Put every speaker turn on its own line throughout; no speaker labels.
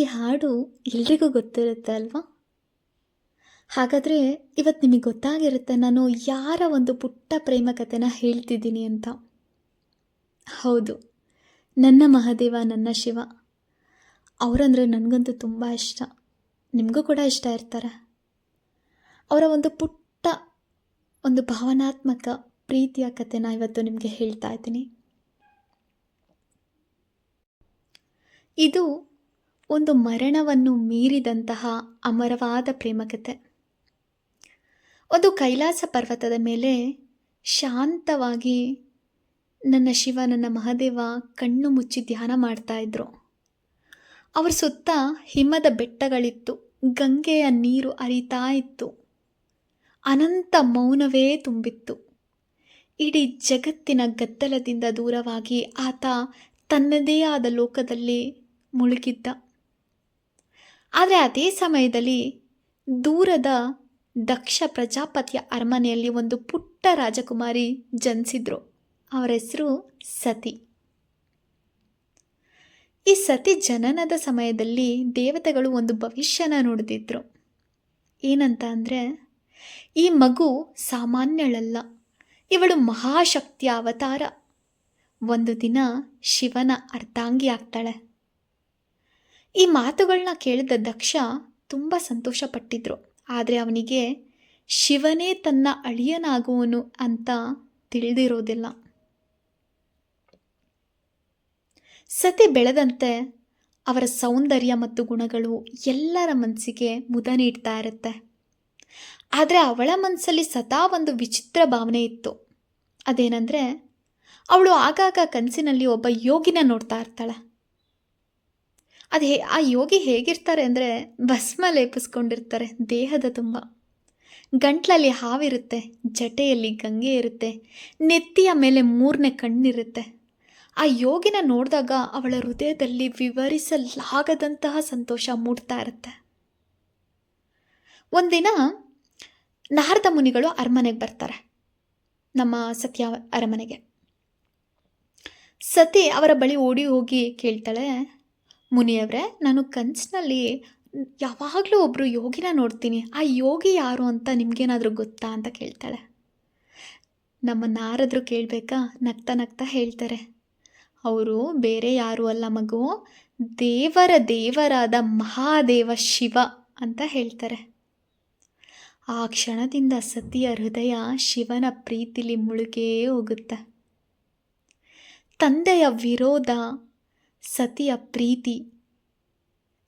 ಈ ಹಾಡು ಎಲ್ರಿಗೂ ಗೊತ್ತಿರುತ್ತೆ ಅಲ್ವಾ? ಹಾಗಾದರೆ ಇವತ್ತು ನಿಮಗೆ ಗೊತ್ತಾಗಿರುತ್ತೆ ನಾನು ಯಾರ ಒಂದು ಪುಟ್ಟ ಪ್ರೇಮ ಕಥೆನ ಹೇಳ್ತಿದ್ದೀನಿ ಅಂತ. ಹೌದು, ನನ್ನ ಮಹಾದೇವ ನನ್ನ ಶಿವ. ಅವರಂದರೆ ನನಗಂತೂ ತುಂಬ ಇಷ್ಟ. ನಿಮಗೂ ಕೂಡ ಇಷ್ಟ ಇರ್ತಾರೆ. ಅವರ ಒಂದು ಪುಟ್ಟ ಒಂದು ಭಾವನಾತ್ಮಕ ಪ್ರೀತಿಯ ಕಥೆನ ಇವತ್ತು ನಿಮಗೆ ಹೇಳ್ತಾ ಇದ್ದೀನಿ. ಇದು ಒಂದು ಮರಣವನ್ನು ಮೀರಿದಂತಹ ಅಮರವಾದ ಪ್ರೇಮಕತೆ. ಒಂದು ಕೈಲಾಸ ಪರ್ವತದ ಮೇಲೆ ಶಾಂತವಾಗಿ ನನ್ನ ಶಿವ ನನ್ನ ಮಹಾದೇವ ಕಣ್ಣು ಮುಚ್ಚಿ ಧ್ಯಾನ ಮಾಡ್ತಾ ಇದ್ರು. ಅವರ ಸುತ್ತ ಹಿಮದ ಬೆಟ್ಟಗಳಿತ್ತು, ಗಂಗೆಯ ನೀರು ಹರಿತಾ ಇತ್ತು, ಅನಂತ ಮೌನವೇ ತುಂಬಿತ್ತು. ಇಡೀ ಜಗತ್ತಿನ ಗದ್ದಲದಿಂದ ದೂರವಾಗಿ ಆತ ತನ್ನದೇ ಆದ ಲೋಕದಲ್ಲಿ ಮುಳುಗಿದ್ದ. ಆದರೆ ಅದೇ ಸಮಯದಲ್ಲಿ ದೂರದ ದಕ್ಷ ಪ್ರಜಾಪತಿಯ ಅರಮನೆಯಲ್ಲಿ ಒಂದು ಪುಟ್ಟ ರಾಜಕುಮಾರಿ ಜನಿಸಿದ್ರು. ಅವರ ಹೆಸರು ಸತಿ. ಈ ಸತಿ ಜನನದ ಸಮಯದಲ್ಲಿ ದೇವತೆಗಳು ಒಂದು ಭವಿಷ್ಯನ ನುಡಿದಿದ್ರು. ಏನಂತ ಅಂದರೆ, ಈ ಮಗು ಸಾಮಾನ್ಯಳಲ್ಲ, ಇವಳು ಮಹಾಶಕ್ತಿಯ ಅವತಾರ. ಒಂದು ದಿನ ಶಿವನ ಅರ್ಧಾಂಗಿ ಆಗ್ತಾಳೆ. ಈ ಮಾತುಗಳನ್ನ ಕೇಳಿದ ದಕ್ಷ ತುಂಬ ಸಂತೋಷಪಟ್ಟಿದ್ರು. ಆದರೆ ಅವನಿಗೆ ಶಿವನೇ ತನ್ನ ಅಳಿಯನಾಗುವನು ಅಂತ ತಿಳಿದಿರೋದಿಲ್ಲ. ಸತಿ ಬೆಳೆದಂತೆ ಅವರ ಸೌಂದರ್ಯ ಮತ್ತು ಗುಣಗಳು ಎಲ್ಲರ ಮನಸ್ಸಿಗೆ ಮುದ ನೀಡ್ತಾ ಇರುತ್ತೆ. ಆದರೆ ಅವಳ ಮನಸ್ಸಲ್ಲಿ ಸದಾ ಒಂದು ವಿಚಿತ್ರ ಭಾವನೆ ಇತ್ತು. ಅದೇನೆಂದರೆ, ಅವಳು ಆಗಾಗ ಕನಸಿನಲ್ಲಿ ಒಬ್ಬ ಯೋಗಿನ ನೋಡ್ತಾ ಇರ್ತಾಳೆ. ಆ ಯೋಗಿ ಹೇಗಿರ್ತಾರೆ ಅಂದರೆ, ಭಸ್ಮ ಲೇಪಿಸ್ಕೊಂಡಿರ್ತಾರೆ ದೇಹದ ತುಂಬ. ಗಂಟ್ಲಲ್ಲಿ ಹಾವಿರುತ್ತೆ, ಜಟೆಯಲ್ಲಿ ಗಂಗೆ ಇರುತ್ತೆ, ನೆತ್ತಿಯ ಮೇಲೆ 3ನೇ ಕಣ್ಣಿರುತ್ತೆ. ಆ ಯೋಗಿನ ನೋಡಿದಾಗ ಅವಳ ಹೃದಯದಲ್ಲಿ ವಿವರಿಸಲಾಗದಂತಹ ಸಂತೋಷ ಮೂಡ್ತಾ ಇರುತ್ತೆ. ಒಂದಿನ ನಾರದ ಮುನಿಗಳು ಅರಮನೆಗೆ ಬರ್ತಾರೆ, ನಮ್ಮ ಸತ್ಯ ಅರಮನೆಗೆ. ಸತಿ ಅವರ ಬಳಿ ಓಡಿ ಹೋಗಿ ಕೇಳ್ತಾಳೆ, ಮುನಿಯವರೇ, ನಾನು ಕನಸಿನಲ್ಲಿ ಯಾವಾಗಲೂ ಒಬ್ಬರು ಯೋಗಿನ ನೋಡ್ತೀನಿ, ಆ ಯೋಗಿ ಯಾರು ಅಂತ ನಿಮಗೇನಾದರೂ ಗೊತ್ತಾ ಅಂತ ಕೇಳ್ತಾಳೆ. ನಮ್ಮ ನಾರದರು ಕೇಳಬೇಕಾ, ನಗ್ತಾ ನಗ್ತಾ ಹೇಳ್ತಾರೆ, ಅವರು ಬೇರೆ ಯಾರೂ ಅಲ್ಲ ಮಗು, ದೇವರಾದ ಮಹಾದೇವ ಶಿವ ಅಂತ ಹೇಳ್ತಾರೆ. ಆ ಕ್ಷಣದಿಂದ ಸತಿಯ ಹೃದಯ ಶಿವನ ಪ್ರೀತಿಲಿ ಮುಳುಗೇ ಹೋಗುತ್ತೆ. ತಂದೆಯ ವಿರೋಧ, ಸತಿಯ ಪ್ರೀತಿ,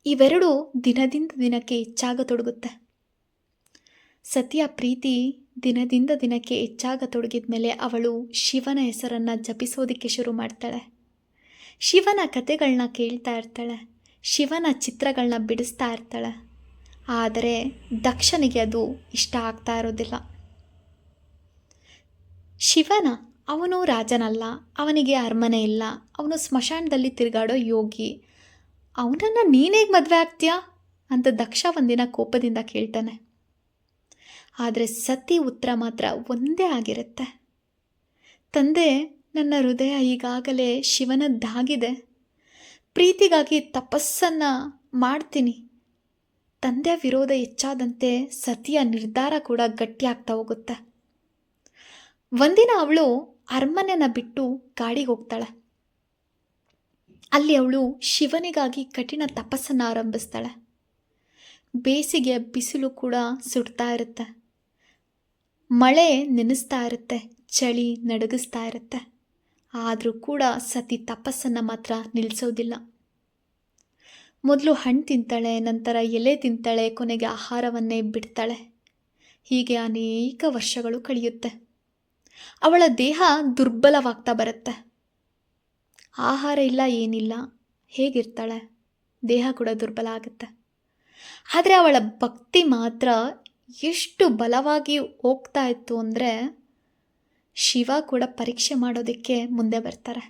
ಇವೆರಡೂ ದಿನದಿಂದ ದಿನಕ್ಕೆ ಹೆಚ್ಚಾಗತೊಡಗುತ್ತೆ. ಸತಿಯ ಪ್ರೀತಿ ದಿನದಿಂದ ದಿನಕ್ಕೆ ಹೆಚ್ಚಾಗತೊಡಗಿದ ಮೇಲೆ ಅವಳು ಶಿವನ ಹೆಸರನ್ನು ಜಪಿಸೋದಕ್ಕೆ ಶುರು ಮಾಡ್ತಾಳೆ. ಶಿವನ ಕಥೆಗಳನ್ನ ಕೇಳ್ತಾ ಇರ್ತಾಳೆ, ಶಿವನ ಚಿತ್ರಗಳನ್ನ ಬಿಡಿಸ್ತಾ ಇರ್ತಾಳೆ. ಆದರೆ ದಕ್ಷನಿಗೆ ಅದು ಇಷ್ಟ ಆಗ್ತಾ ಇರೋದಿಲ್ಲ. ಶಿವನ ಅವನು ರಾಜನಲ್ಲ, ಅವನಿಗೆ ಅರಮನೆ ಇಲ್ಲ, ಅವನು ಸ್ಮಶಾನದಲ್ಲಿ ತಿರುಗಾಡೋ ಯೋಗಿ, ಅವನನ್ನು ನೀನೇಗೆ ಮದುವೆ ಆಗ್ತೀಯಾ ಅಂತ ದಕ್ಷ ಒಂದಿನ ಕೋಪದಿಂದ ಕೇಳ್ತಾನೆ. ಆದರೆ ಸತಿ ಉತ್ತರ ಮಾತ್ರ ಒಂದೇ ಆಗಿರುತ್ತೆ, ತಂದೆ, ನನ್ನ ಹೃದಯ ಈಗಾಗಲೇ ಶಿವನದ್ದಾಗಿದೆ, ಪ್ರೀತಿಗಾಗಿ ತಪಸ್ಸನ್ನು ಮಾಡ್ತೀನಿ. ತಂದೆ ವಿರೋಧ ಹೆಚ್ಚಾದಂತೆ ಸತಿಯ ನಿರ್ಧಾರ ಕೂಡ ಗಟ್ಟಿಯಾಗ್ತಾ ಹೋಗುತ್ತೆ. ಒಂದಿನ ಅವಳು ಅರಮನೆನ ಬಿಟ್ಟು ಕಾಡಿಗೆ ಹೋಗ್ತಾಳೆ. ಅಲ್ಲಿ ಅವಳು ಶಿವನಿಗಾಗಿ ಕಠಿಣ ತಪಸ್ಸನ್ನು ಆರಂಭಿಸ್ತಾಳೆ. ಬೇಸಿಗೆ ಬಿಸಿಲು ಕೂಡ ಸುಡ್ತಾ ಇರುತ್ತೆ, ಮಳೆ ನೆನೆಸ್ತಾ ಇರುತ್ತೆ, ಚಳಿ ನಡುಗಿಸ್ತಾ ಇರುತ್ತೆ. ಆದರೂ ಕೂಡ ಸತಿ ತಪಸ್ಸನ್ನು ಮಾತ್ರ ನಿಲ್ಲಿಸೋದಿಲ್ಲ. ಮೊದಲು ಹಣ್ಣು ತಿಂತಾಳೆ, ನಂತರ ಎಲೆ ತಿಂತಾಳೆ, ಕೊನೆಗೆ ಆಹಾರವನ್ನೇ ಬಿಡ್ತಾಳೆ. ಹೀಗೆ ಅನೇಕ ವರ್ಷಗಳು ಕಳೆಯುತ್ತೆ. ಅವಳ ದೇಹ ದುರ್ಬಲವಾಗ್ತಾ ಬರುತ್ತೆ. ಆಹಾರ ಇಲ್ಲ, ಏನಿಲ್ಲ, ಹೇಗಿರ್ತಾಳೆ? ದೇಹ ಕೂಡ ದುರ್ಬಲ ಆಗುತ್ತೆ. ಆದರೆ ಅವಳ ಭಕ್ತಿ ಮಾತ್ರ ಎಷ್ಟು ಬಲವಾಗಿ ಹೋಗ್ತಾ ಇತ್ತು ಅಂದರೆ, ಶಿವ ಕೂಡ ಪರೀಕ್ಷೆ ಮಾಡೋದಕ್ಕೆ ಮುಂದೆ ಬರ್ತಾರೆ.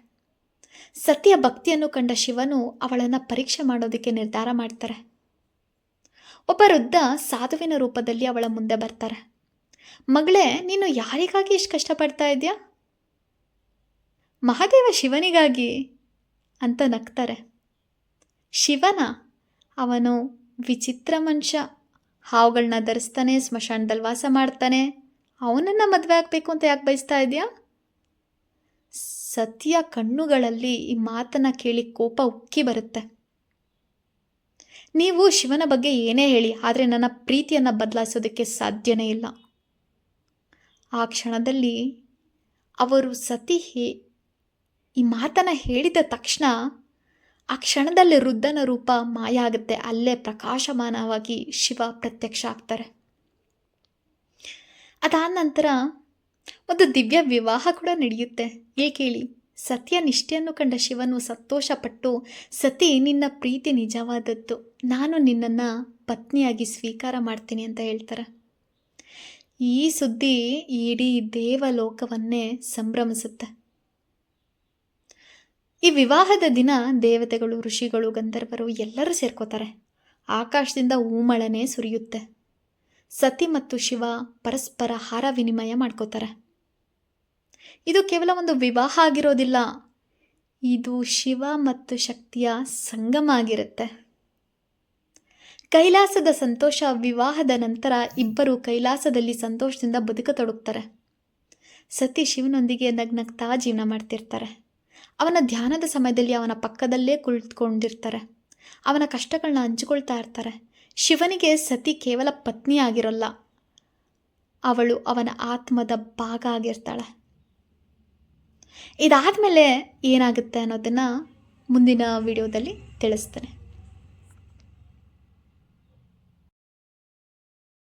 ಸತಿಯ ಭಕ್ತಿಯನ್ನು ಕಂಡ ಶಿವನು ಅವಳನ್ನು ಪರೀಕ್ಷೆ ಮಾಡೋದಕ್ಕೆ ನಿರ್ಧಾರ ಮಾಡ್ತಾರೆ. ಒಬ್ಬ ವೃದ್ಧ ಸಾಧುವಿನ ರೂಪದಲ್ಲಿ ಅವಳ ಮುಂದೆ ಬರ್ತಾರೆ. ಮಗಳೇ, ನೀನು ಯಾರಿಗಾಗಿ ಇಷ್ಟು ಕಷ್ಟಪಡ್ತಾ ಇದೆಯಾ? ಮಹಾದೇವ ಶಿವನಿಗಾಗಿ ಅಂತ ನಗ್ತಾರೆ. ಶಿವನ ಅವನು ವಿಚಿತ್ರ ಮನುಷ್ಯ, ಹಾವುಗಳನ್ನ ಧರಿಸ್ತಾನೆ, ಸ್ಮಶಾನದಲ್ಲಿ ವಾಸ ಮಾಡ್ತಾನೆ, ಅವನನ್ನು ಮದುವೆ ಆಗಬೇಕು ಅಂತ ಯಾಕೆ ಬಯಸ್ತಾ ಇದೆಯಾ? ಸತಿಯ ಕಣ್ಣುಗಳಲ್ಲಿ ಈ ಮಾತನ್ನು ಕೇಳಿ ಕೋಪ ಉಕ್ಕಿ ಬರುತ್ತೆ. ನೀವು ಶಿವನ ಬಗ್ಗೆ ಏನೇ ಹೇಳಿ, ಆದರೆ ನನ್ನ ಪ್ರೀತಿಯನ್ನು ಬದಲಾಯಿಸೋದಕ್ಕೆ ಸಾಧ್ಯನೇ ಇಲ್ಲ. ಆ ಕ್ಷಣದಲ್ಲಿ ಅವರು ಈ ಮಾತನ್ನು ಹೇಳಿದ ತಕ್ಷಣ ಆ ಕ್ಷಣದಲ್ಲಿ ವೃದ್ಧನ ರೂಪ ಮಾಯ ಆಗುತ್ತೆ. ಅಲ್ಲೇ ಪ್ರಕಾಶಮಾನವಾಗಿ ಶಿವ ಪ್ರತ್ಯಕ್ಷ ಆಗ್ತಾರೆ. ಅದಾದ ನಂತರ ಒಂದು ದಿವ್ಯ ವಿವಾಹ ಕೂಡ ನಡೆಯುತ್ತೆ. ಏಕೇಳಿ, ಸತಿಯ ನಿಷ್ಠೆಯನ್ನು ಕಂಡ ಶಿವನು ಸಂತೋಷಪಟ್ಟು, ಸತಿ, ನಿನ್ನ ಪ್ರೀತಿ ನಿಜವಾದದ್ದು, ನಾನು ನಿನ್ನನ್ನು ಪತ್ನಿಯಾಗಿ ಸ್ವೀಕಾರ ಮಾಡ್ತೀನಿ ಅಂತ ಹೇಳ್ತಾರೆ. ಈ ಸುದ್ದಿ ಇಡೀ ದೇವಲೋಕವನ್ನೇ ಸಂಭ್ರಮಿಸುತ್ತೆ. ಈ ವಿವಾಹದ ದಿನ ದೇವತೆಗಳು, ಋಷಿಗಳು, ಗಂಧರ್ವರು ಎಲ್ಲರೂ ಸೇರ್ಕೋತಾರೆ. ಆಕಾಶದಿಂದ ಹೂಮಳೆನೇ ಸುರಿಯುತ್ತೆ. ಸತಿ ಮತ್ತು ಶಿವ ಪರಸ್ಪರ ಹಾರ ವಿನಿಮಯ ಮಾಡ್ಕೋತಾರೆ. ಇದು ಕೇವಲ ಒಂದು ವಿವಾಹ ಆಗಿರೋದಿಲ್ಲ, ಇದು ಶಿವ ಮತ್ತು ಶಕ್ತಿಯ ಸಂಗಮ ಆಗಿರುತ್ತೆ. ಕೈಲಾಸದ ಸಂತೋಷ. ವಿವಾಹದ ನಂತರ ಇಬ್ಬರು ಕೈಲಾಸದಲ್ಲಿ ಸಂತೋಷದಿಂದ ಬದುಕತೊಡಗ್ತಾರೆ. ಸತಿ ಶಿವನೊಂದಿಗೆ ನಗ್ನಗ್ತಾ ಜೀವನ ಮಾಡ್ತಿರ್ತಾರೆ. ಅವನ ಧ್ಯಾನದ ಸಮಯದಲ್ಲಿ ಅವನ ಪಕ್ಕದಲ್ಲೇ ಕುಳಿತುಕೊಂಡಿರ್ತಾರೆ. ಅವನ ಕಷ್ಟಗಳನ್ನ ಹಂಚಿಕೊಳ್ತಾ ಇರ್ತಾರೆ. ಶಿವನಿಗೆ ಸತಿ ಕೇವಲ ಪತ್ನಿ ಆಗಿರೋಲ್ಲ, ಅವಳು ಅವನ ಆತ್ಮದ ಭಾಗ ಆಗಿರ್ತಾಳೆ. ಇದಾದಮೇಲೆ ಏನಾಗುತ್ತೆ ಅನ್ನೋದನ್ನು ಮುಂದಿನ ವಿಡಿಯೋದಲ್ಲಿ ತಿಳಿಸ್ತೇನೆ.